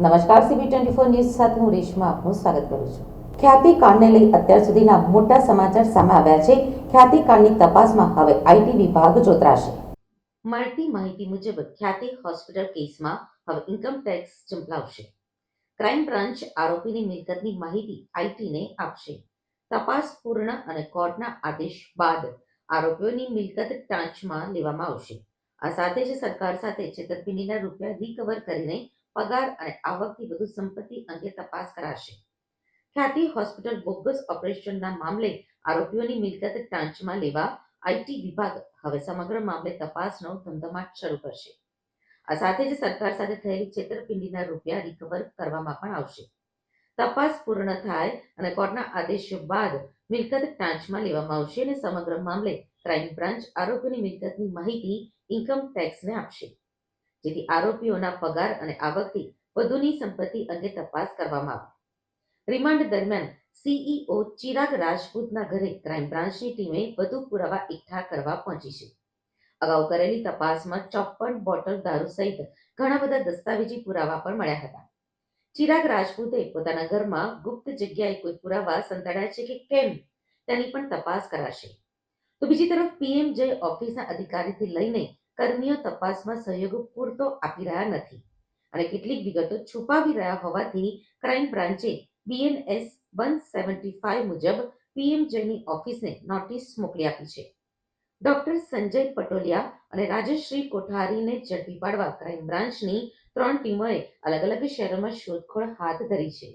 નમસ્કાર, CB24 news સાથે હું રેશમા આપનું સ્વાગત કરું છું. ખ્યાતિ કાંડને લઈ અત્યાર સુધીના મોટા સમાચાર સામે આવ્યા છે. ખ્યાતિ કાંડની તપાસમાં હવે IT વિભાગ જોતરાશે. મળતી માહિતી મુજબ ખ્યાતિ હોસ્પિટલ કેસમાં હવે ઇન્કમ ટેક્સ ઝંપલાવશે. ક્રાઇમ બ્રાન્ચ આરોપીની મિલકતની માહિતી ITને આપશે. તપાસ પૂર્ણ અને કોર્ટના આદેશ બાદ આરોપીઓની મિલકત ટાંચમાં લેવામાં આવશે. આ સાથે જ સરકાર સાથે છેતરપિંડીના રૂપિયા રિકવર કરીને પગાર અને આવકથી વધુ સંપત્તિ અંગે તપાસ કરાશે. ખ્યાતિ હોસ્પિટલ બોગસ ઓપરેશનના મામલે આરોપીઓની મિલકત ટાંચમાં લેવા IT વિભાગ હવે સમગ્ર મામલે તપાસનો ધમધમાટ શરૂ કરશે. આ સાથે જ સરકાર સાથે થયેલી છેતરપિંડીના રૂપિયા રિકવર કરવામાં પણ આવશે. તપાસ પૂર્ણ થાય અને કોર્ટના આદેશ બાદ મિલકત ટાંચમાં લેવામાં આવશે અને સમગ્ર મામલે ક્રાઇમ બ્રાન્ચ આરોપીની મિલકતની માહિતી ઇન્કમ ટેક્સને આપશે, જેથી આરોપીઓના પગાર અને આવકથી વધુની સંપત્તિ અંગે તપાસ કરવામાં આવે. રિમાન્ડ દરમિયાન CEO ચિરાગ રાજપૂતના ઘરે ક્રાઇમ બ્રાન્ચની ટીમે વધુ પુરાવા એકઠા કરવા પહોંચી છે. અગાઉ કરેલી તપાસમાં 54 બોટલ દારૂ સહિત ઘણા બધા દસ્તાવેજી પુરાવા પણ મળ્યા હતા. ચિરાગ રાજપૂતે પોતાના ઘરમાં ગુપ્ત જગ્યાએ કોઈ પુરાવા સંતાડ્યા છે કે કેમ તેની પણ તપાસ કરાશે. તો બીજી તરફ PMJ ઓફિસના અધિકારીથી લઈને કર્મીઓ તપાસમાં સહયોગ પૂરતો આપી રહ્યા નથી અને કેટલીક વિગતો છુપાવી રહ્યા હોવાથી ક્રાઇમ બ્રાન્ચે BNS 175 મુજબ PMJની ઓફિસને નોટિસ મોકલી આપી છે. ડોક્ટર સંજય પટોલિયા અને રાજશ્રી કોઠારીને ઝડપી પાડવા ક્રાઇમ બ્રાન્ચની 3 ટીમોએ અલગ અલગ શહેરોમાં શોધખોળ હાથ ધરી છે.